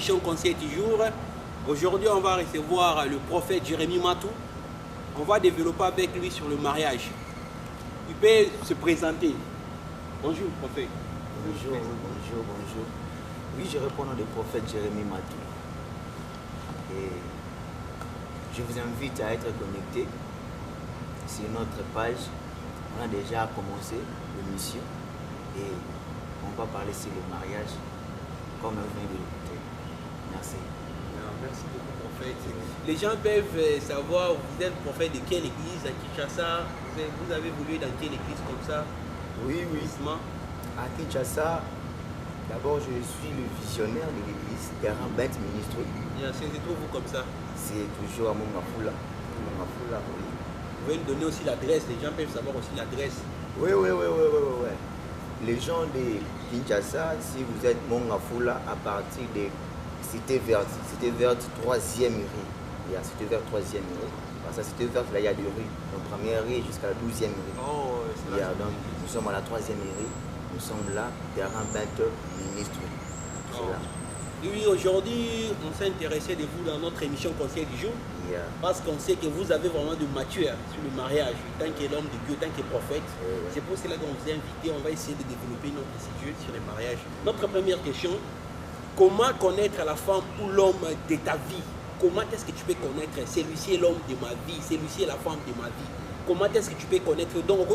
émission Conseil du jour. Aujourd'hui, on va recevoir le prophète Jérémie Matou. On va développer avec lui sur le mariage. Il peut se présenter. Bonjour, prophète. Bonjour. Oui, je réponds au nom du prophète Jérémie Matou. Et je vous invite à être connecté sur notre page. On a déjà commencé l'émission et on va parler sur le mariage comme on vient de l'écouter. Merci. Merci beaucoup, prophète. Les gens peuvent savoir, vous êtes prophète de quelle église à Kinshasa? Vous avez voulu dans quelle église comme ça? Oui. À Kinshasa, d'abord je suis le visionnaire de l'église Terrain Bête Ministre. C'est vous comme ça? C'est toujours à Mongafula. Oui. Vous pouvez nous donner aussi l'adresse, les gens peuvent savoir aussi l'adresse. Oui. Les gens de Kinshasa, si vous êtes Mongafula à partir de Cité Verte 3e rue. Cité Verte 3e rue. Parce que Cité Verte, là, il y a deux rues. Donc, première rue jusqu'à la 12e rue. Donc, nous sommes à la 3e rue. Nous sommes là, terrain 20 ministre. Oui, aujourd'hui, on s'est intéressé de vous dans notre émission Conseil du jour. Parce qu'on sait que vous avez vraiment de mature sur le mariage, tant qu'homme de Dieu, tant que prophète. C'est pour cela qu'on vous a invité. On va essayer de développer notre sujet sur le mariage. Notre première question: comment connaître la femme ou l'homme de ta vie? Comment est-ce que tu peux connaître celui-ci est l'homme de ma vie, celui-ci est la femme de ma vie? Comment est-ce que tu peux connaître? Donc,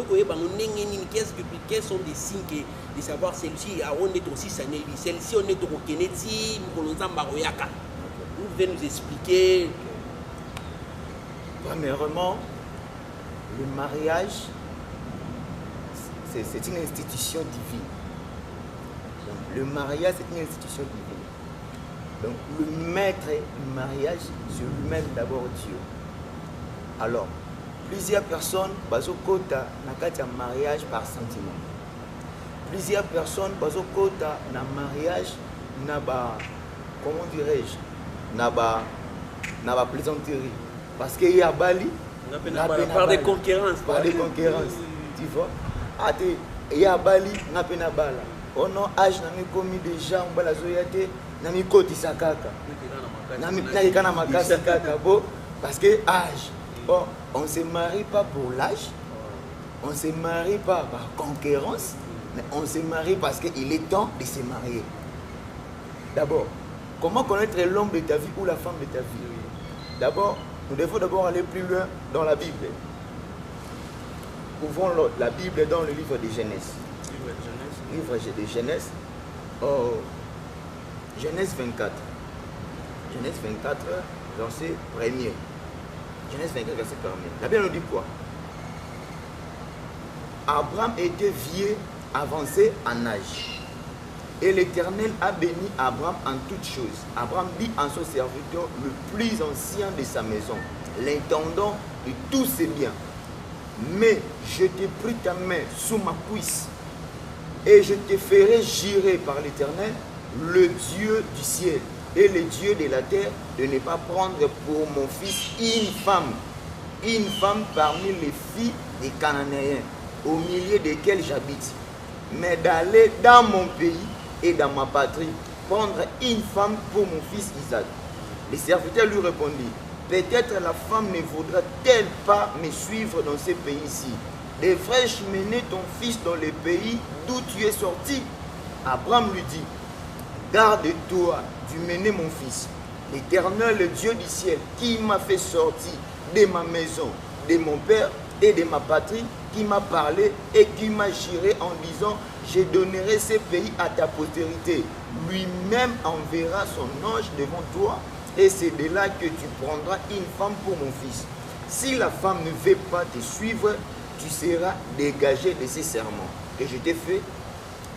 quels sont les signes de savoir celui-ci on est aussi sané, celle-ci on est au Keneti, vous pouvez nous expliquer? Premièrement, le mariage, c'est une institution divine. Donc, le mariage, c'est une institution divine. Donc, le maître du mariage, c'est lui-même d'abord Dieu. Alors, plusieurs personnes bazokota na kati ya mariage par sentiment. Plusieurs personnes bazokota na mariage na ba, comment dirais-je, na ba plaisanterie. Parce qu'il y a Bali, par des concurrences. Tu vois. Il y a Bali, na pena bala. Oh non, âge na mi commis déjà, on bala zoyate, na mi koti sakaka. Na mi kana makasa kaka bo parce que âge. Bon, on ne se marie pas pour l'âge, on ne se marie pas par concurrence, mais on se marie parce qu'il est temps de se marier. D'abord, comment connaître l'homme de ta vie ou la femme de ta vie? D'abord, nous devons d'abord aller plus loin dans la Bible. Ouvrons la Bible dans le livre de Genèse. Livre de Genèse. Genèse 24. Genèse 24, verset 1er. Genèse 24, verset 1er. La Bible nous dit quoi? Abraham était vieux, avancé en âge. Et l'Éternel a béni Abraham en toutes choses. Abraham dit en son serviteur, le plus ancien de sa maison, l'intendant de tous ses biens. Mais je t'ai pris ta main sous ma cuisse et je te ferai jurer par l'Éternel, le Dieu du ciel et le Dieu de la terre, de ne pas prendre pour mon fils une femme parmi les filles des Cananéens, au milieu desquels j'habite, mais d'aller dans mon pays et dans ma patrie, prendre une femme pour mon fils Isaac. Le serviteur lui répondit, peut-être la femme ne voudra-t-elle pas me suivre dans ce pays-ci? Devrais-je mener ton fils dans le pays d'où tu es sorti? Abraham lui dit, garde-toi du mener mon fils. L'Éternel, le Dieu du ciel, qui m'a fait sortir de ma maison, de mon père et de ma patrie, qui m'a parlé et qui m'a juré en disant, je donnerai ce pays à ta postérité. Lui-même enverra son ange devant toi et c'est de là que tu prendras une femme pour mon fils. Si la femme ne veut pas te suivre, tu seras dégagé de ces serments que je t'ai fait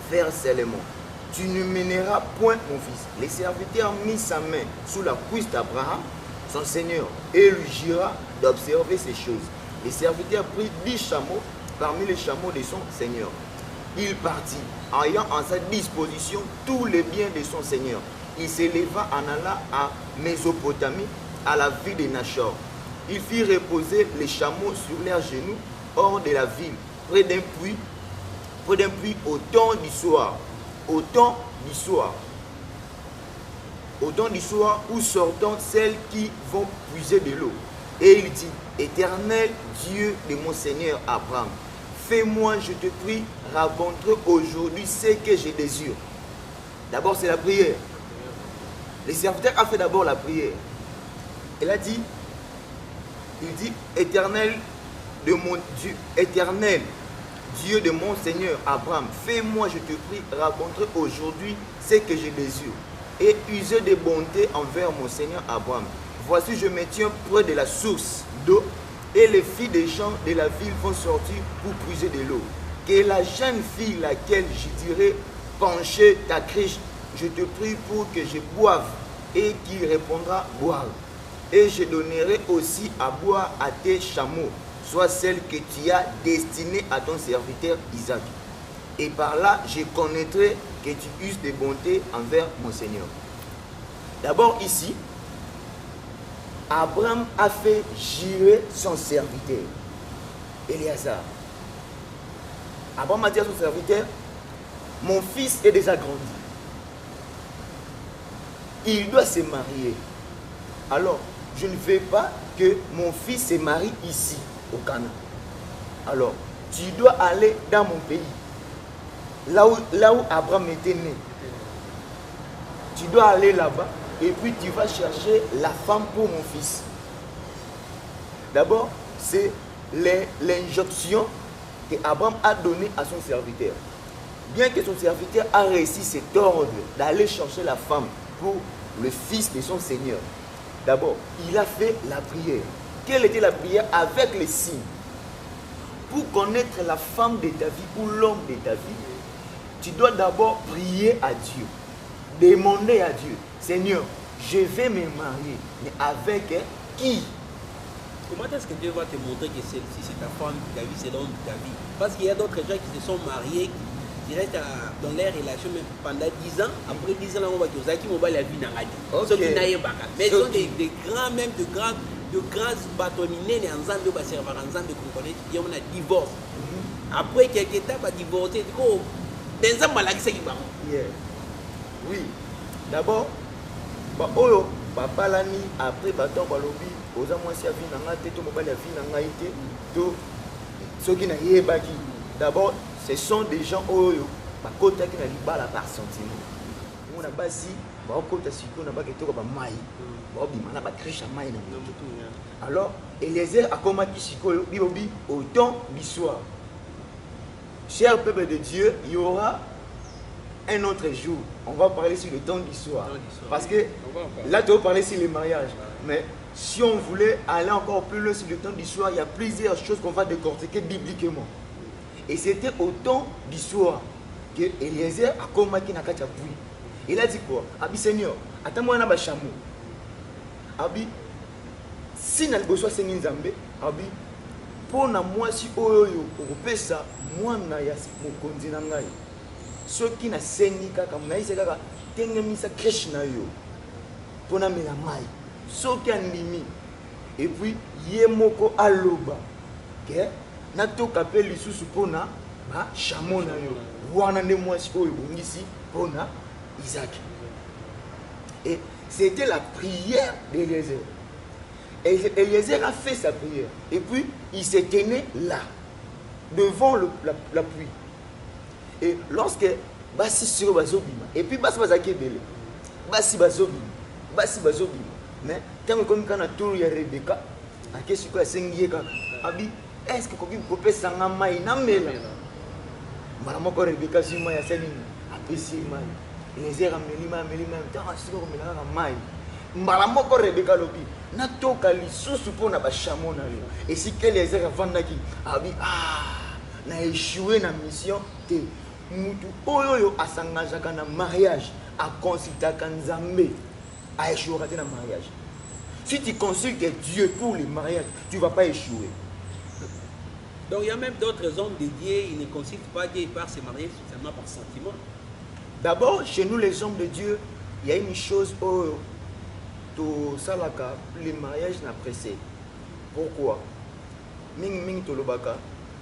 faire seulement. Tu ne mèneras point mon fils. Le serviteur mit sa main sous la cuisse d'Abraham, son seigneur, et lui jura d'observer ces choses. Le serviteur prit 10 chameaux parmi les chameaux de son seigneur. Il partit, ayant en sa disposition tous les biens de son seigneur. Il s'éleva en allant à Mésopotamie, à la ville de Nachor. Il fit reposer les chameaux sur leurs genoux, hors de la ville, près d'un puits au temps du soir. Au temps du soir. au temps du soir où sortent celles qui vont puiser de l'eau. Et il dit, Éternel Dieu de mon Seigneur Abraham, fais-moi, je te prie, rencontrer aujourd'hui ce que je désire. D'abord, c'est la prière. Le serviteur a fait d'abord la prière. Il a dit, Éternel de mon Dieu, Éternel Dieu de mon Seigneur Abraham, fais-moi, je te prie, rencontrer aujourd'hui ce que je désire et user de bonté envers mon Seigneur Abraham. Voici, je me tiens près de la source d'eau et les filles des gens de la ville vont sortir pour puiser de l'eau. Que la jeune fille, laquelle je dirai, pencher ta criche, je te prie pour que je boive, et qui répondra, boire. Et je donnerai aussi à boire à tes chameaux, soit celle que tu as destinée à ton serviteur Isaac. Et par là, je connaîtrai que tu uses de bonté envers mon Seigneur. D'abord ici, Abraham a fait jurer son serviteur, Éléazar. Abraham a dit à son serviteur, mon fils est déjà grandi. Il doit se marier. Alors, je ne veux pas que mon fils se marie ici, au Canaan. Alors, tu dois aller dans mon pays, là où Abraham était né. Tu dois aller là-bas et puis tu vas chercher la femme pour mon fils. D'abord, c'est l'injonction que Abraham a donnée à son serviteur. Bien que son serviteur a réussi cet ordre d'aller chercher la femme pour le fils de son Seigneur, d'abord, il a fait la prière. Quelle était la prière? Avec les signes. Pour connaître la femme de ta vie ou l'homme de ta vie, tu dois d'abord prier à Dieu. Demander à Dieu, Seigneur, je vais me marier, mais avec qui? Comment est-ce que Dieu va te montrer que celle-ci, c'est ta femme de ta vie, c'est l'homme de ta vie? Parce qu'il y a d'autres gens qui se sont mariés, qui restent dans leur relation même pendant 10 ans. Après 10 ans, on va dire qui vont la vie dans la vie. Ceux qui n'aillent pas. Mais ce sont des grands, même de grands bâtonnés ensemble, de servir ensemble, qu'on connaît, il y a un divorce. Après quelques temps, va divorcer. Des hommes malades qui vont. Oui. D'abord, papa lani après baton balobi oza mwasi ya vie na nga te to mobali ya vie na nga ite to soki na yebaki. D'abord, ce sont des gens oyo bakotaki na libala par sentiment. On a basi bakota siko na baketoko ba mai. Bobima na ba triche mai na mutu. Alors, Eliezer a komaki siko bibobi au temps du soir. Cher peuple de Dieu, il y aura un autre jour. On va parler sur le temps du soir. Parce que là, tu vas parler sur les mariages. Mais si on voulait aller encore plus loin sur le temps du soir, il y a plusieurs choses qu'on va décortiquer bibliquement. Et c'était au temps du soir que Eliezer a combattu na katia pluie. Il a dit quoi? Abi Seigneur, attends-moi na ba chameau. Abi, si na liboso sengi nzambe, abi, pour na moi si oyo opesa mwana ya mokonzi na ngai. Ceux qui na sengi kaka mnaise kaka tengemisa Krishna yo. Pour na mela mai. Ceux qui andimi. Et puis yemoko aloba. Que na to kapel lisusu pona ba chameau na yo. Wana ne moi si oyo bongisi pona Isaac. Et c'était la prière d'Eliezer. Eliezer a fait sa prière. Et puis, il s'est tenu là, devant la pluie. Et lorsque Bassi sur Bazobima, et puis Bassi Bazakebele, Bassi Bazobima, mais tant que comme quand on a tout le Rebecca, à qu'est-ce que c'est Abi, est-ce que Kobi Popé Sangama Inamela? Madame Rebecca, si moi, il y a celle apprécié mal. Eliezer a melima, tant que c'est comme la maille. Mbalamoko Rebecca lobi natoka lisusu pona ba chameau na yo. Et si Eliezer avandaki abi na échoué na mission te mutu oyo asangajaka na mariage a consultaka Nzambe a échoué na mariage. Si tu consultes Dieu pour le mariage, tu ne vas pas échouer. Donc il y a même d'autres hommes dédiés, ils ne consultent pas Dieu, ils partent se marier seulement par sentiment. D'abord, chez nous les hommes de Dieu, il y a une chose Salaka, le mariage n'a pressé. Pourquoi? Ming Tolobaka,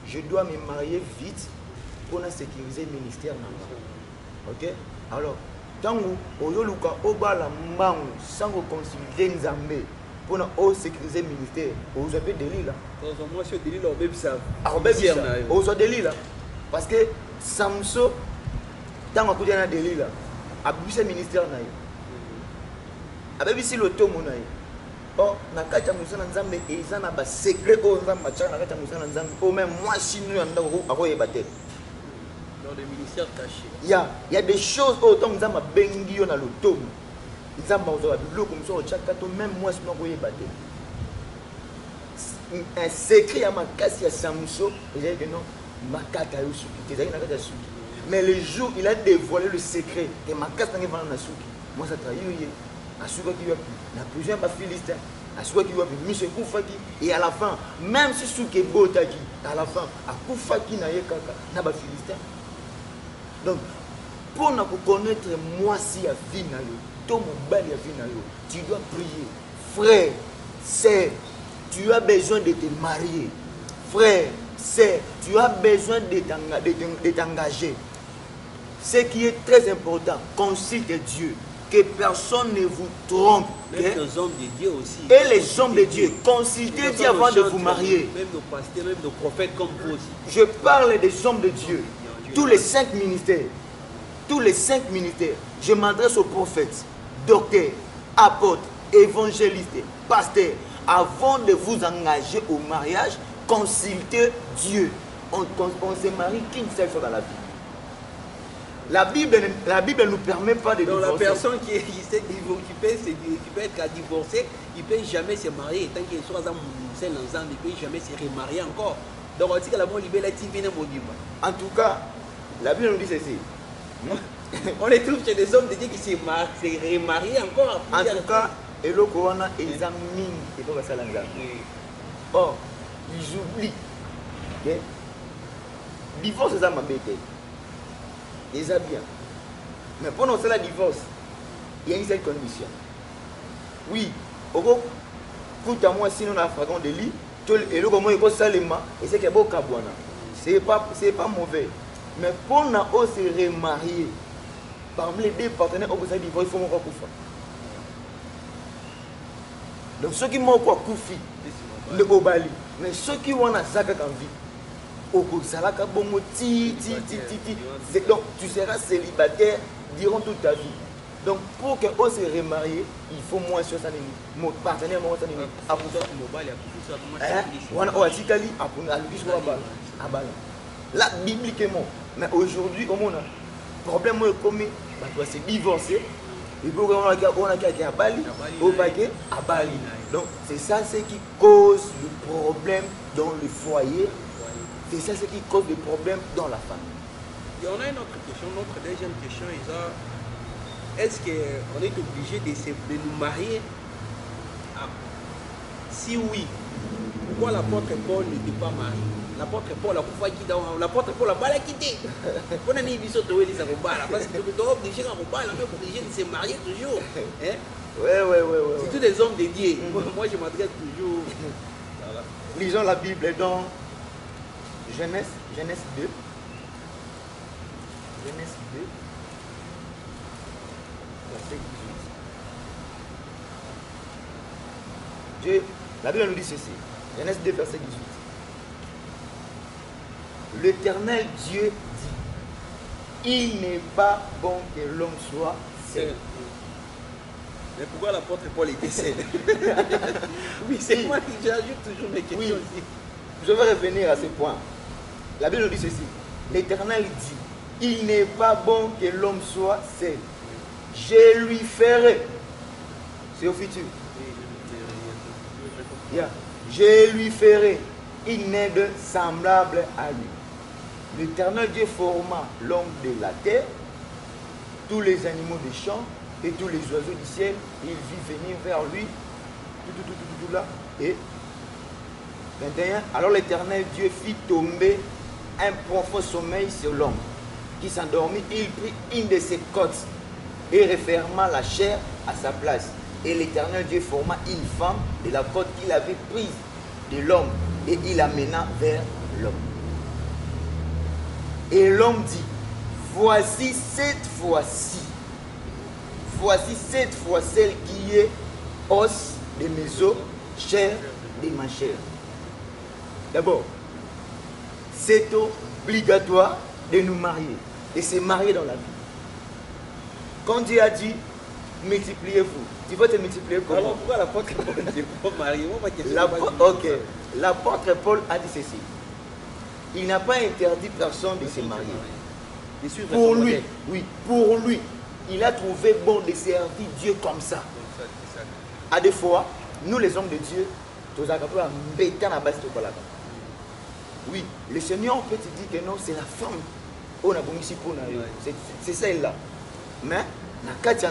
je dois me marier vite pour sécuriser le ministère. Ok? Alors, Tango ozoluka obala mbangu sans consulter Nzambe pour sécuriser le ministère. Vous avez délit là. Moi je suis délit là, on soit délit là. Parce que Samso, tant que tu as délit là, a bu ministère na yo. A bu si l'auto mon naï. Oh, na kata musana Nzambe eza na ba secret o Nzamba tcha na kata musana Nzambe. O même moi chinu yanda ko akoyebate. Dans le ministère caché. Il y a des choses autant que Nzamba bengi yo na l'auto. Nzamba ozoba biloko muso tchaka to même moi sino koyebate. Un secret à ma casse ya Samso, et j'ai dit non, ma kata yo suki. Mais le jour il a dévoilé le secret que ma casse n'a pas na suki. Moi ça trahi yo. Asuka qui n'a plus un philistin, Asuka qui va Michel Koufaki, et à la fin, même si Souké Botaki, à la fin, à Koufaki n'a pas philistin. Donc, pour nous connaître moi si à Vinayo, ton bal à Vinayo, tu dois prier. Frère, sœur, tu as besoin de te marier. Frère, sœur, tu as besoin de t'engager. Ce qui est très important, consulte Dieu. Que personne ne vous trompe. Même les hommes de Dieu aussi. Et les hommes de Dieu, consultez Dieu avant de vous marier. Même nos pasteurs, même nos prophètes comme vous aussi. Je parle des hommes de Dieu. Tous les 5 ministères. Tous les 5 ministères. Je m'adresse aux prophètes, docteurs, apôtres, évangélistes, pasteurs. Avant de vous engager au mariage, consultez Dieu. On se marie qu'une seule fois dans la vie. La Bible ne nous permet pas de divorcer. Donc la personne qui peut être divorcée, il ne peut jamais se marier. Tant qu'il soit seul ensemble, il ne peut jamais se remarier encore. Donc on dit que la bonne libérale est en tout cas, la Bible nous dit ceci. On les trouve chez des hommes de Dieu qui se remarient encore. En tout cas, et le Corona est en mine. Or, ils oublient. Okay? Divorce, c'est ça ma bête. Déjà bien. Mais pendant cela divorce, il y a une seule condition. Oui, écoute à moi sinon on a fragment de lit, et le comment il faut salement, et c'est que bon cabouana. C'est pas mauvais. Mais pendant on se remarier, parmi les deux partenaires, on se divorce, il faut mon koufa. Donc ceux qui m'ont quoi koufi, le bobali, mais ceux qui ont un sac en vie. Donc tu seras célibataire durant toute ta vie. Donc pour que on se remarie, il faut moins sur ça mon partenaire moi ça là bibliquement. Mais aujourd'hui comme on a problème comme bah tu vas se divorcer et puis on a à Bali au paquet à Bali. Donc c'est ça ce qui cause le problème dans le foyer. C'est ça ce qui cause des problèmes dans la famille. Et on a une autre question, notre deuxième question est-ce qu'on est obligé de nous marier? Si oui, pourquoi l'apôtre Paul n'était pas marié? L'apôtre Paul a pas quitté. On a mis parce que tu es obligé de se marier toujours. Ouais. C'est tous les hommes de Dieu. Moi je m'adresse toujours. Voilà. Lisons la Bible dans Genèse 2. Genèse 2. Verset 18. La Bible nous dit ceci. Genèse 2, verset 18. L'Éternel Dieu dit, il n'est pas bon que l'homme soit seul. Mais pourquoi l'apôtre Paul était seul? Oui, c'est moi qui j'ajoute toujours mes questions aussi. Je vais revenir à ce point. La Bible nous dit ceci. L'Éternel dit, il n'est pas bon que l'homme soit seul. Je lui ferai. C'est au futur. Yeah. Je lui ferai une aide semblable à lui. L'Éternel Dieu forma l'homme de la terre, tous les animaux des champs et tous les oiseaux du ciel. Il vit venir vers lui. Tout là. Et 21. Alors l'Éternel Dieu fit tomber un profond sommeil sur l'homme qui s'endormit. Il prit une de ses côtes et referma la chair à sa place. Et l'Éternel Dieu forma une femme de la côte qu'il avait prise de l'homme et il l'amena vers l'homme. Et l'homme dit, voici cette fois-ci, voici cette fois celle qui est os de mes os, chair de ma chair. D'abord, c'est obligatoire de nous marier, de se marier dans la vie. Quand Dieu a dit, multipliez-vous, tu vas te multiplier comment? Alors pourquoi l'apôtre Paul ne s'est pas marié? Ok, l'apôtre Paul a dit ceci. Il n'a pas interdit personne de se marier. Pour lui, oui, pour lui, il a trouvé bon de servir Dieu comme ça. À des fois, nous les hommes de Dieu, oui, le Seigneur peut te dire que non, c'est la femme. C'est celle-là. Mais, mais tu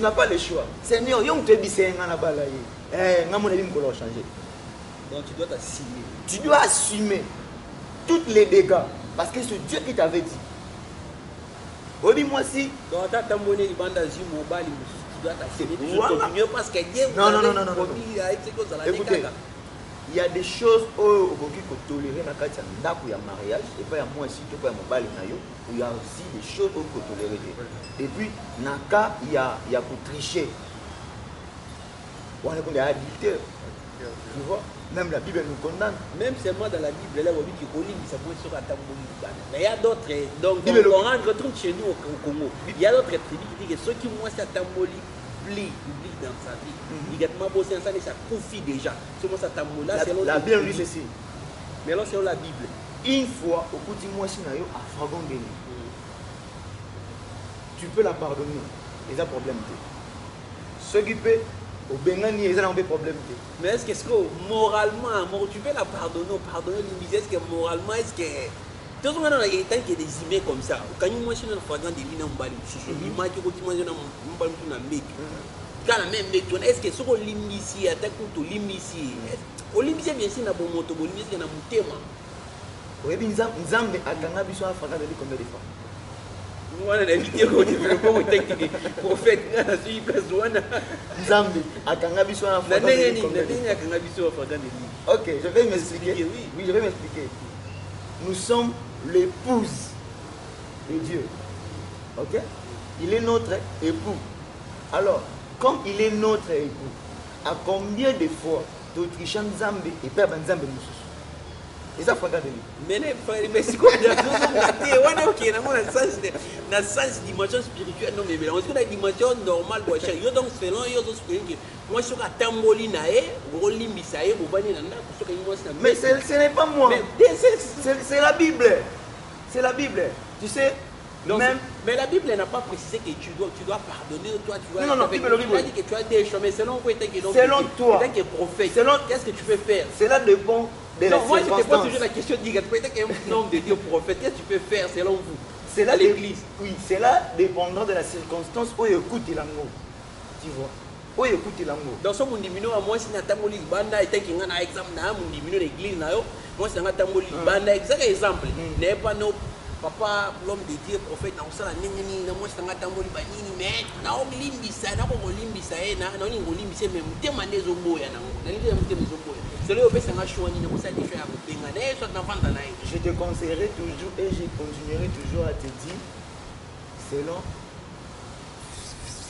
n'as pas le choix. Seigneur, tu te dis c'est un changer. Donc tu dois t'assumer. Tu dois assumer tous les dégâts. Parce que c'est Dieu qui t'avait dit. Oui, moi si. Donc tu dois t'assumer. Voilà. Parce que Dieu non. Écoutez, il y a des choses où on peut tolérer dans le mariage. Et pas moi aussi, il y a aussi des choses où on peut tolérer. Et puis, dans il y a pour tricher. On est adultère. Tu vois? Même la Bible nous condamne. Même seulement dans la Bible, là, on dit mais il y a d'autres. Donc, on retrouve chez nous au Congo. Il y a d'autres tribus qui disent que ceux qui moi ça tamboli publie dans sa vie. Il y a tellement beau ça confie déjà. La Bible dit ceci. Mais là, c'est la Bible. Une fois, au coup de mois, à Fragondé, tu peux la pardonner. Il y a un problème. Ceux qui peuvent. Au Bengani, ils ont un problème. Mais est-ce que moralement, tu peux la pardonner l'humilier? Est-ce que moralement, est-ce que. Tout le monde a des humains comme ça. Quand nous mangons dans le fragment de l'île, on va le chicher. L'image que tu manges dans le mec. Quand la même mec, est-ce que ce qu'on l'immiscie, attaque tout l'immiscie? Au limicier, bien sûr, on a bon moto, au limicier, on a mon thème. Oui, mais nous avons un fragment de l'île combien de fois? Moi, on a invité au développement technique. Prophète, je suis besoin. Zambi, à Kangabiso en France. Ok, je vais m'expliquer. Oui, je vais m'expliquer. Nous sommes l'épouse de Dieu. Ok? Il est notre époux. Alors, comme il est notre époux, à combien de fois d'Autrichiens Zambi et Père Zambi nous? Et ça, faut regarder. Mais c'est quoi? On a ok, dans la sens dimension spirituelle, non, mais on est dans la dimension normale. Donc, selon moi, je suis à Tamboli, mais ce n'est pas moi. C'est la Bible. C'est la Bible. Tu sais, non, même. Mais la Bible n'a pas précisé que tu dois pardonner. Toi, tu dois. Non, Bible, il a dit que tu as des chemins. Selon toi. Tant que prophète. Qu'est-ce que tu peux faire? Cela dépend. Moi, je te pose toujours la question, peut-être qu'un homme de Dieu prophète, qu'est-ce que tu peux faire selon vous? C'est là l'église. Oui, c'est là dépendant de la circonstance où il écoute l'amour. Tu vois? Où il écoute l'amour. Dans ce monde diminu, moi, si Natamoli Banda et qu'il y a un exemple, mon diminu l'église, moi, c'est Natamoli Banda, c'est un exemple. N'est pas nos papa, l'homme de Dieu, prophète, dans ça, moi, c'est Natamoli Banini, mais na limbisa, na limbisa, na limbisa, mais demandez au mot, je te conseillerai toujours et je continuerai toujours à te dire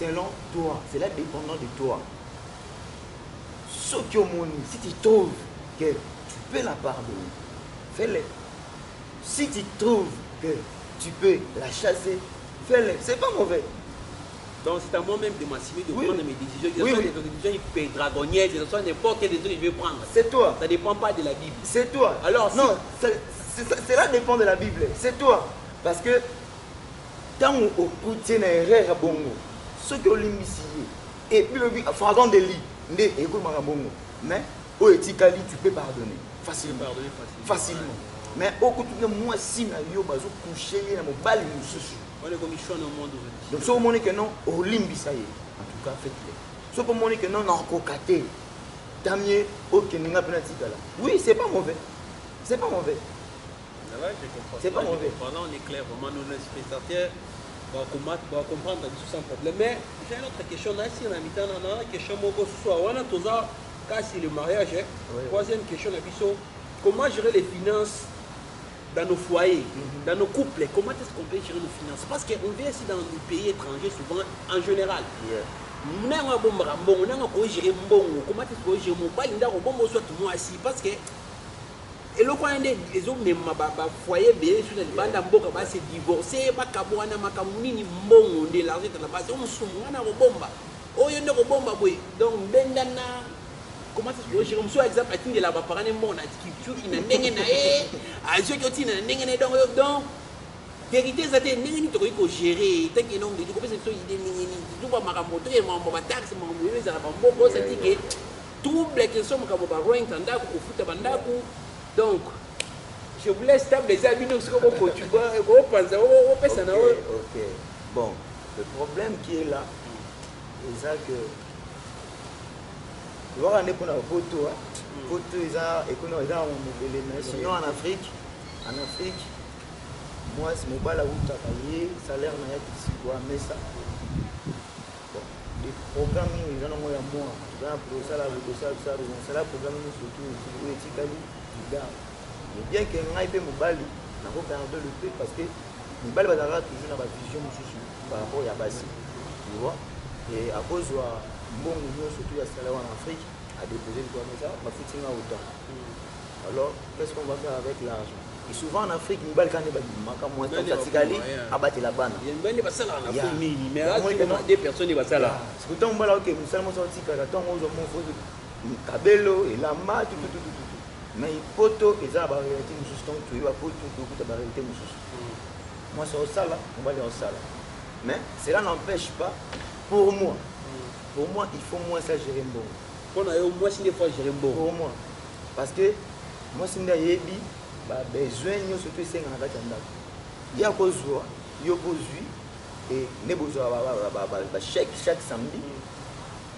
selon toi, c'est là dépendant de toi. Ce qui au monde, si tu trouves que tu peux la pardonner, fais-le. Si tu trouves que tu peux la chasser, fais-le. C'est pas mauvais. Donc c'est à moi-même de m'assumer, de prendre mes décisions. Ce sont des décisions hyper dragonnières, ce sont n'importe quelle décision que je vais prendre. C'est toi. Ça ne dépend pas de la Bible. C'est toi. Alors, non, cela dépend de la Bible. C'est toi. Parce que tant au côté d'un erreur bongo, ce que l'immiscier, et puis le fragment de lit, mais au etikali, tu peux pardonner facilement. Facilement. Mais au côté de moi, si je suis couché, je suis on est comme il chante au monde aujourd'hui. donc, si vous montrez que non, au limbi, ça y est. En tout cas, faites-le. Si vous montrez que non, non, cocaté, tant mieux, ok, nous avons un petit là. Oui, c'est pas mauvais. C'est pas mauvais. C'est pas mauvais. Pendant on est clair, vraiment, nos spectateurs vont comprendre sans problème. Mais j'ai une autre question. Là, si on a mis dans la question, on a toujours cas sur le mariage. Troisième question, comment gérer les finances dans nos foyers, dans nos couples, comment est-ce qu'on peut gérer nos finances? Parce qu'on vient ici dans les pays étrangers, souvent, en général. Comment est-ce qu'on gère mon bal? Parce que et le coin des hommes, ma foyer, bien sûr, les bandes d'amboka, c'est divorcé, ma cabouana, ma camouni, bon, de l'argent de la base, on se moine au bomba. Oh, il y a un bomba, oui. Donc, Bendana, comment est-ce que je me suis exemple à de la parane, mon culture, il n'a n'engagé, à ceux qui ont n'engagé donc. Vérité, ça t'est n'engagé, tu peux gérer, tant qu'il y a un nombre de coupes, c'est une idée, tu vas m'amontrer, mon taxe, mon bébé, ça va bon, ça dit que tout les questions, comme on va rendre, ou foot, donc, je vous laisse table les amis, nous sommes au tu vois, on pense, on fait ça. Ok, bon, le problème qui est là, c'est ça que. Tu vois, on est pour la photo, photo, ils ont sinon en Afrique, moi, c'est mon bal à où tu as payé, salaire, n'a ici, quoi, mais ça. Bon, les programmes, ils ont un moyen à moi. Tu vois, pour ça, là, le programme, surtout, éthiquement. Mais bien que je peux me balayer, je vais garder le fait parce que je vais toujours dans ma vision par rapport à Bassi. Tu vois? Et à cause de mon union, surtout à salaire en Afrique, à déposer le doigt, mais ça, ma foutu n'a autant. Alors, qu'est-ce qu'on va faire avec l'argent? Et souvent en Afrique, nous allons quand même moins de Fatikali à battre la banne. Il y a une bonne personne en Afrique, mais là, des personnes qui vont ça là. C'est que tant que nous sommes sortis, quand on a Kabelo et Lama, tout. Mais poto eza ba réalité mususu donc tu vas poto to ba réalité mususu. Moi c'est au sala, on va aller au sala. Mais cela n'empêche pas pour moi. Pour moi, il faut moins ça gérer bon. Pour moi c'est des fois gérer bon. Pour moi parce que moi c'est nda yebi ba besoin nyo surtout c'est ngana kati ndako. Ya kozwa yo bozui et ne bozwa ba chaque samedi.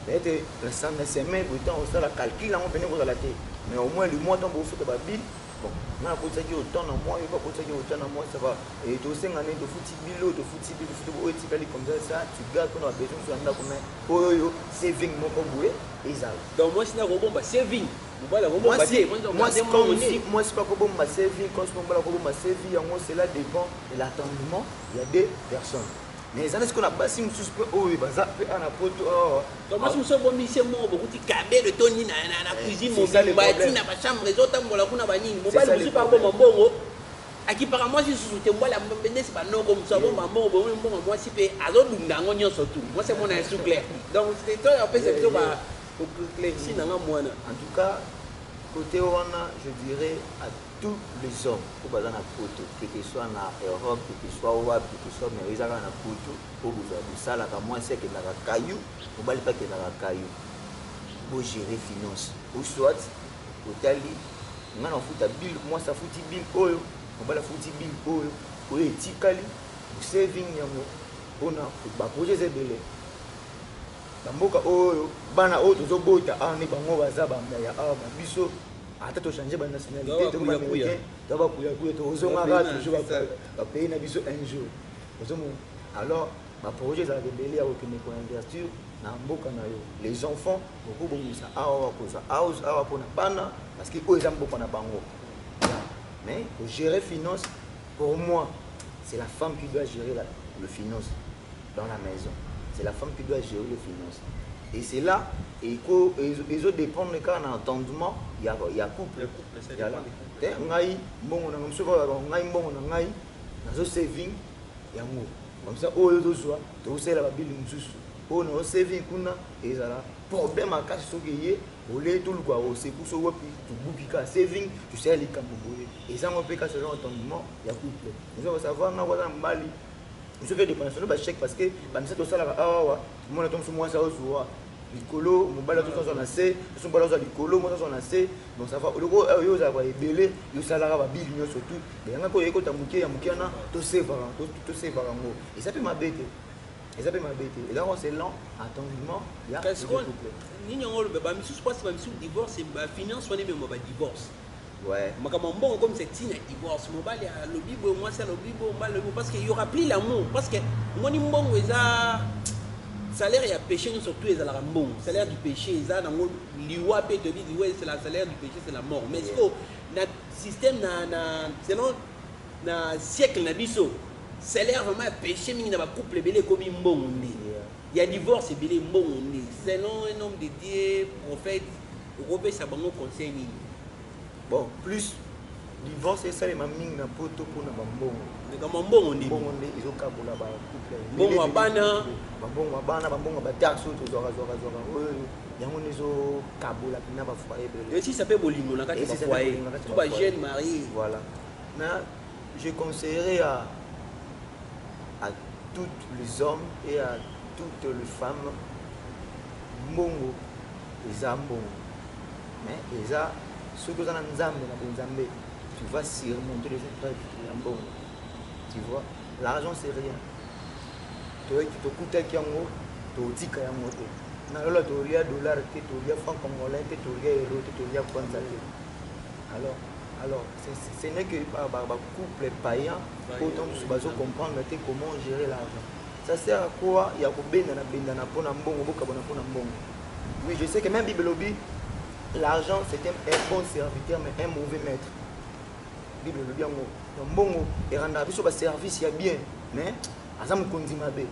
Mais le samedi semaine pourtant on ça la calcul on venir pour la tête. Mais au moins le mois tant pour faire la bille bon on a côté autant dans mois il va côté autant dans mois ça va et tu sais ngane de football comme ça tu gardes qu'on a besoin sur un comme oh saving mon boué et ça donc moi c'est na robomba saving voilà robomba moi c'est pas robomba saving quand on parle robomba saving en c'est là dépend de l'attendement il y a des personnes. Mais ça, est-ce qu'on a passé une suspect? Oh, il va zapper à la pote. Donc, moi, je me suis dit, beaucoup de cabé, le Tony, la cuisine, mon bâti, la chambre, les autres, mon lacuna, banine. Mon bal, je suis pas bon, mon bon. À qui par moi, si je suis moi, la bonne, c'est pas non, comme ça, bon, maman, bon, moi, si peu, à l'autre, nous n'avons surtout. Moi, c'est mon insu clair. Donc, c'est toi, en fait, c'est plutôt clair. Si, non, moi, en tout cas, côté Rwanda, je dirais à tous les hommes, pour que ce soit en Europe, que ce soit au Wab, que ce soit en Amérique, pour vous ça, là, moi, c'est que la caillou, on ne va pas que la caillou, pour gérer finance. Ou soit, au Tali, on a fout à bill, moi, ça fout bill, on va la foutre bill, pour les ticali, pour saving, on a projet de belé. Bamboka oyo bana oyo tozobota ani bango baza bamaya biso ata to changer ba nationalité to ba kuya to ozonga toujours ba pays na biso un jour ozomo alors ba projet za bembele ya okene ko investir na mboka na yo les enfants beaucoup bomisa awa koza awa pona bana parce que oyo za mboka na bango mais pour gérer finance pour moi c'est la femme qui doit gérer le finance dans la maison. C'est la femme qui doit gérer les finances. Et c'est là, et ils ont dépendre de cas d'entendement, il y a couple. Il y a là. Bon, on a un saving, il y a un comme ça, oh, tu sais la Bible, oh, non, saving, et ça là. Problème à cas, c'est que vous voulez tout le quoi, c'est pour ce que tu saving, tu sais les camps. Et ça, on peut casser l'entendement, il y a couple. Nous allons savoir, on a un Mali. Je fais des pensions de chèque parce que tout ça là, mon atome sur moi ça aussi. Licolo, mon balade tout ça on a c'est, son balade à licolo, moi ça on a c'est. Donc ça va. Le gros yo ça va belé, yo salaire va bill surtout. Mais on a quoi écoute amuké na to save to save ngo. Et ça peut m'embêter. Et là on c'est lent, attendement, il y a parce que ni on le ba misu passe ba misu divorce et ba finance on est même ba divorce. Ouais. Bon, comme c'est une divorce, le Bible, moi c'est le Bible, parce qu'il y aura plus l'amour. Parce que moi, salaire et péché, surtout, ils ont bon. Salaire du péché, ils ont l'IWA te dit, c'est le salaire du péché, c'est la mort. Mais le système, selon na siècle na biso salaire vraiment péché mingi na ba couple belé comme mbongo. Il y a divorce belé mbongo. Selon un homme de Dieu, prophète, Robert Sabango conseil ni. Bon, plus divorce et ça les maming na poto pour na mbongo. Mais comme mbongo ndi. Mbongo ndi ils ont kabola ba couple. Mbongo abana, mbongo ba taxo to zora. Yango nezo kabola na ba foyer belé. Et si ça peut bolingo na kati ba foyer. Tout ba jeune marié. Voilà. Na je conseillerais à tous les hommes et à toutes les femmes mbongo eza mbongo. Mais eza ce que dans nzambe na nzambe tu vas surmonter les épreuves ya mbongo. Tu vois, l'argent c'est rien. Toi tu te coûtes yango, to tika yango te. Na lola to ria dollar te, to ria franc congolais te, to ria euro te, to ria kwanza te. Alors, ce n'est que par couple païen, autant que tu comprendre comment gérer l'argent. Ça sert à quoi? Il y a oui, je sais que même Bible dit l'argent c'est un bon serviteur mais un mauvais maître. Bible dit bon et rendre un service il y a bien mais azam kondimabe.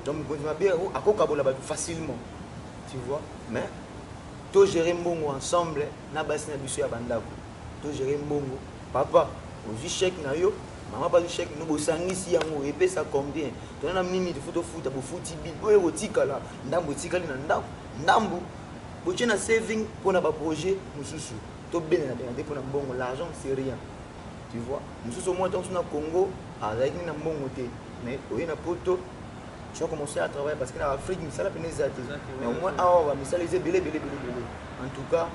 Donc kondimabe akokabola ba facilement. Tu vois? Mais to gérer mbongo ensemble na basi na biso ya bandako. To gérer mbongo papa ozi chèque na yo maman pas chèque no bosangisi yango et ça combien to na minute foto futa bo futi bill oyo otikala ndambo tikali na ndambo boche na saving pour na ba projet mususu to bene na dende pour na mbongo l'argent c'est rien tu vois mususu moi tant na Congo avec na mbongo te mais oyo na poto tu as commencé à travailler parce que dans l'Afrique ça la peine mais au moins on va ça les belé en tout cas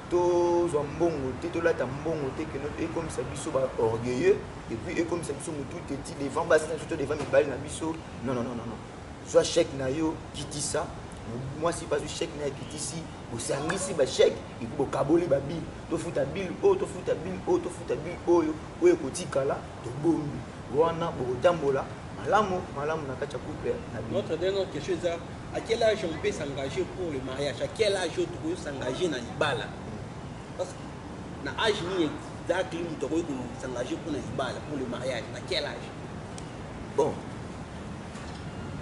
tous en bongo tout là tambongo te que notre comme ça biso ba orgueilleux et puis comme ça biso tout petit devant bas surtout devant mes balles na biso non soit chèque na yo kiti ça moi si pas chèque na kiti ici au sangisi ba chèque et puis au kaboli ba bill to futa bill to futa bill oyo kotika là to bombi wana bo tambola malamu na kacha couple na bill. Notre dernière question est à quel âge on peut s'engager pour le mariage? À quel âge on peut s'engager dans l'ibala? Parce que dans l'âge ni exactement on peut s'engager pour l'ibala pour le mariage. À quel âge? Bon,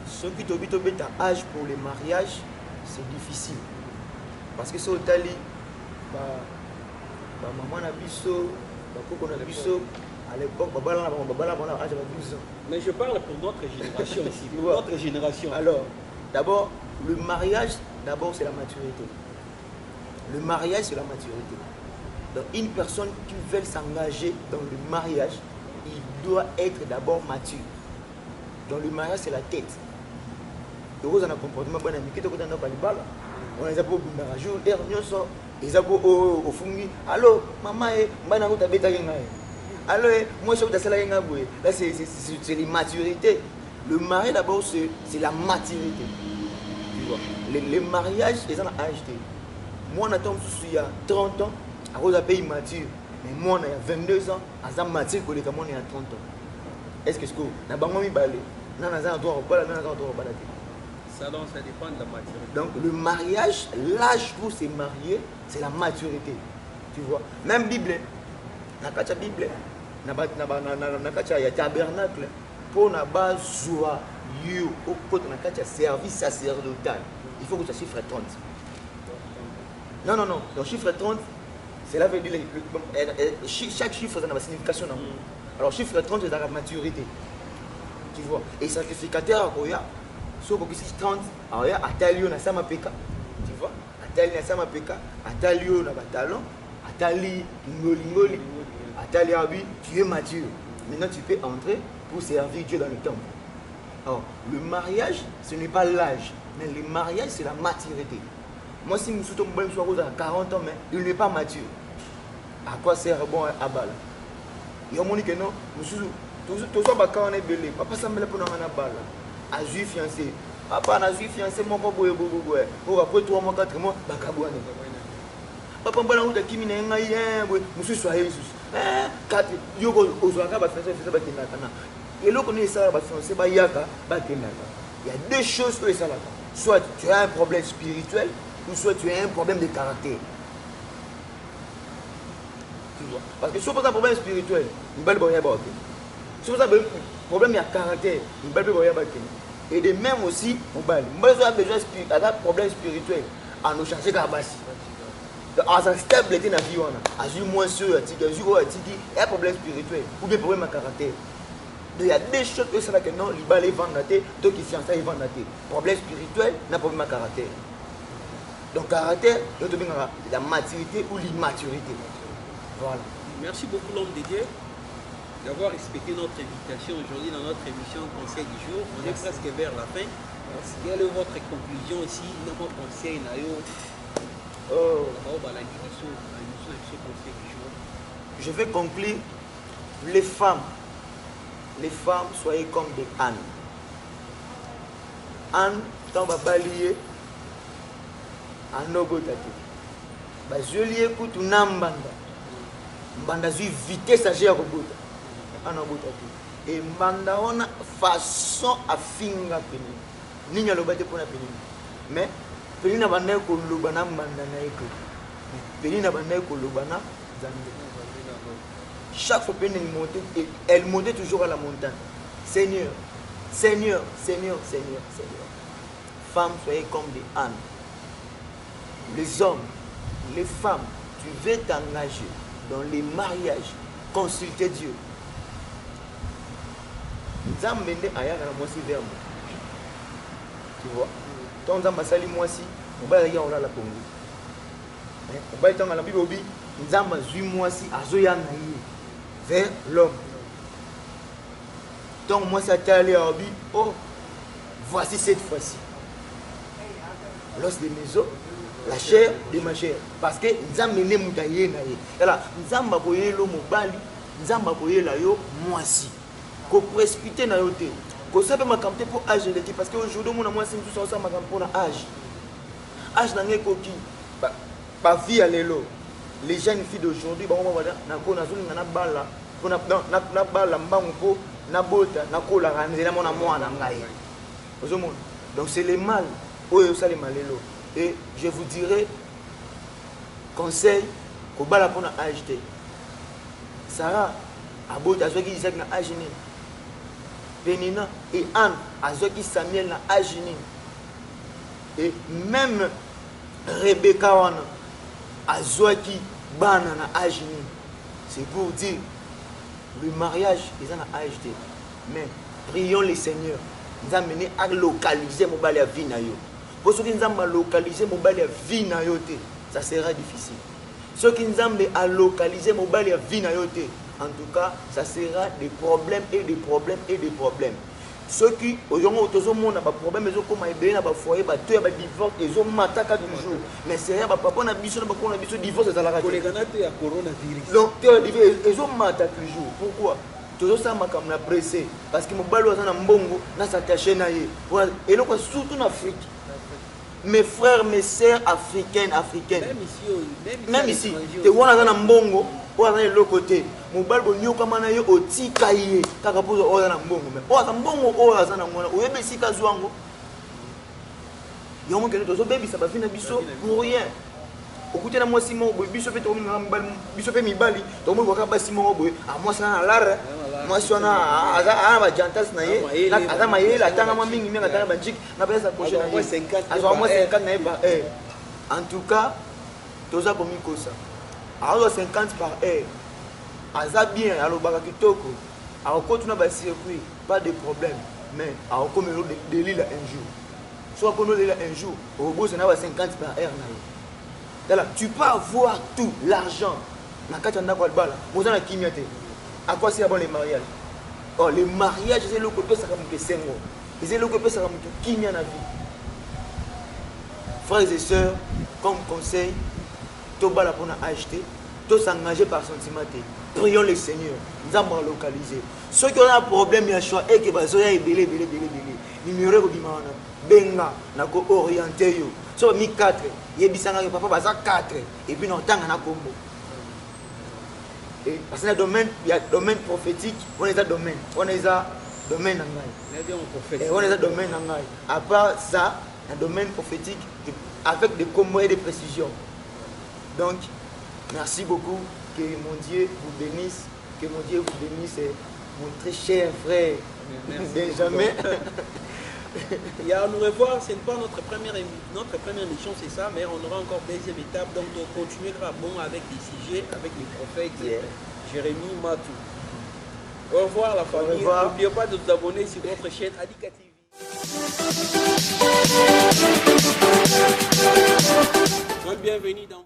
ce qui te à âge pour le mariage, c'est difficile. Parce que c'est au tali, maman na biso, koko na biso, à l'époque, mais je parle pour notre génération ici, pour notre génération. Alors, d'abord, le mariage, c'est la maturité. Le mariage, c'est la maturité. Donc, une personne qui veut s'engager dans le mariage, il doit être d'abord mature. Dans le mariage, c'est la tête. On a un comportement bon ami qui te connaît pas le on les a beau bunda jour et on ils a beau au fungi allô maman et mbana ko tabeta yenga allô moi je suis dans la yenga boy là c'est l'immaturité. Le mariage d'abord c'est la maturité. Tu vois les mariages ils ont âge. Moi on attend il y a 30 ans à cause d'un pays mature mais moi il y a 22 ans à ça mature que les camons il y a 30 ans. Est-ce que na bango mi balé na za droit pas la na za droit pas la. Ça dépend de la maturité. Donc le mariage, l'âge pour se marier, c'est la maturité. Tu vois. Même Bible, na kacha Bible, na kacha ya tabernacle, pour na base joie, yo, au côté na kacha service sacerdotal. Il faut que ça chiffre 30. Non. Le chiffre 30, c'est là veut dire chaque chiffre a une signification. Alors chiffre 30 c'est la maturité. Tu vois. Et sacrificateur à so ko 30 aya atalio na sama peka tu vois atali na sama peka atalio na batalon atali ngoli atali abi tu es mature maintenant tu peux entrer pour servir Dieu dans le temple. Alors le mariage ce n'est pas l'âge mais le mariage c'est la maturité. Moi si je suis tombé sur 40 ans mais il n'est pas mature à quoi sert bon à balle il y a mon que non tout ça ba quand on est belé papa ça me le pour na balle à juif fiancé papa na juif fiancé mon boye pour après 3 mois 4 mois bakabwana papa mbana uta kimi na ngai boye mususu a Jesus 4 yoko ozwaka ba fiancé ba kinaka na eloko ni ça ba fiancé ba yaka ba kinaka. Il y a deux choses que ça là, soit tu as un problème spirituel ou soit tu as un problème de caractère. Tu vois, parce que si tu as un problème spirituel, il va le bon. C'est pour ça que le problème, il y a caractère. Et de même aussi, on a besoin d'un problème spirituel. À nous chercher à basi. À sa stabilité dans la vie, à jouer moins sûr, à un problème spirituel ou bien problème à caractère. Il y a des choses que ça que non, les balles vendent d'autres qui sont ça ils vendent. Problème spirituel, n'a problème à caractère. Donc caractère, la maturité ou l'immaturité. Voilà. Merci beaucoup l'homme de Dieu d'avoir respecté notre invitation aujourd'hui dans notre émission Conseil du jour. On est presque vers la fin. Quelle est votre conclusion ici dans votre conseil? Je vais conclure. Les femmes, soyez comme des ânes. Ânes, tant va pas lier à nos botatés. Je lié écoute nambanda. Mbanda zui vitesse à gérer au bout. Et mbanda on a façon à finga pénin. Ni n'a l'obété pour la pénin. Mais pénin n'a pas né que l'obana mbanda na éco. Pénin n'a pas né que l'obana zande. Chaque fois pénin monte, elle montait toujours à la montagne. Seigneur, Seigneur, Seigneur, Seigneur, Seigneur. Femmes, soyez comme des ânes. Les hommes, les femmes, tu veux t'engager dans les mariages, consulter Dieu. Nous avons mené à Yara Moissi vers moi. Tu vois? Tant que Massali Moissi, on va aller à la Congo. On va aller à la Bible, nous avons 8 Moissi à Zoya vers l'homme. Tant que moi, ça t'est allé à Obi, oh, voici cette fois-ci. L'os des maisons. La chair de ma chair. Parce que nous avons mené Moutaye. Nous avons boyé l'eau mobali. Nous avons boyé la yo moisi. Qu'on précipite na yote. Qu'on sape ma campé pour âge l'été. Parce qu'aujourd'hui, mon amour, c'est tout ça, ma campé pour âge. Âge n'a rien coquille. Pas vie à l'élo. Les jeunes filles d'aujourd'hui, on va dire, na bala. Na bala, mbango, na bota, na kola, na mon amour, na ngaï. Donc c'est le mal. Oui, ça les malélo. Et je vous dirai, conseil, qu'on va la prendre à acheter. Sarah, à bout à ceux qui disent que na agini. Penina et Anne, à ceux qui Samuel na agini. Et même Rebecca wana, à ceux qui bana na agini. C'est pour dire, le mariage, ils en ont acheté. Mais prions les seigneurs. Nous avons mené à localiser mon balai à vie na yo. Pour ceux qui nous ont localisé mon balai à vie na yo te, ça sera difficile. Ceux qui nous ont à localiser mon balai à vie na yo te, en tout cas, ça sera des problèmes et des problèmes et des problèmes. Ceux qui, aujourd'hui, ils ont des problèmes, ils ont comme ils ont des foyers, ils ont des divorces, ils ont massacre toujours. Mais c'est rien, papa, on a besoin de divorce, c'est à la radio. Donc, ils ont massacre toujours. Pourquoi? Toujours ça m'a comme pressé parce que mon balo a un mbongo na s'attacher na ye et donc surtout en Afrique. Mes frères, mes sœurs africaines, même ici, tu vois un mbongo ou un l'autre côté. Mon balo nyo comme na yo oti kaye kaka pour o na mbongo mais o mbongo o za na ngona o yebe sika zwango. Yo mo kene tozo baby ça va finir biso pour rien. Écoutez, moi, Simon, biso fait Mibali, tout le monde va Simon, à moi, ça a l'air. Moi, je suis un jantas naïe, à maïe, la tanga maming, mais la tanga magique, n'a pas sa prochaine année. Moi, 50 naïe par heure. En tout cas, tout ça comme une chose. Alors, 50 par heure. Aza bien, alors, Barakitoko, alors, quand on a un circuit, pas de problème. Mais, alors, comme de l'île un jour. Soit comme l'île un jour, au bout, on a 50 par heure. Tu peux avoir tout, l'argent. À quoi c'est avant les mariages? Oh, les mariages, c'est le côté ça comme que c'est moi. C'est le côté ça comme que qui n'y a la vie. Frères et sœurs, comme conseil, tout bas la pour acheter, tout s'engager par sentiment. Prions le Seigneur. Nous avons localisé. Ceux qui ont un problème, il y a un choix et qui va se faire belé. Numéro de Benga, nako orienté yo. So mi 4, yebisanga yo papa baza 4 et puis non tanga na combo. Et parce que le domaine, il y a domaine prophétique, on est à domaine domaine nangai. Et on est à domaine nangai. À part ça, un domaine prophétique avec des combos et des précisions. Donc merci beaucoup, que mon Dieu vous bénisse, que mon Dieu vous bénisse mon très cher frère Benjamin. Et à nous revoir, ce n'est pas notre première émission, c'est ça, mais on aura encore deuxième étape, donc on continuera bon avec des sujets, avec les prophètes, Jérémie, Matou. Au revoir la famille, n'oubliez pas de vous abonner sur votre chaîne Adika TV. Bienvenue dans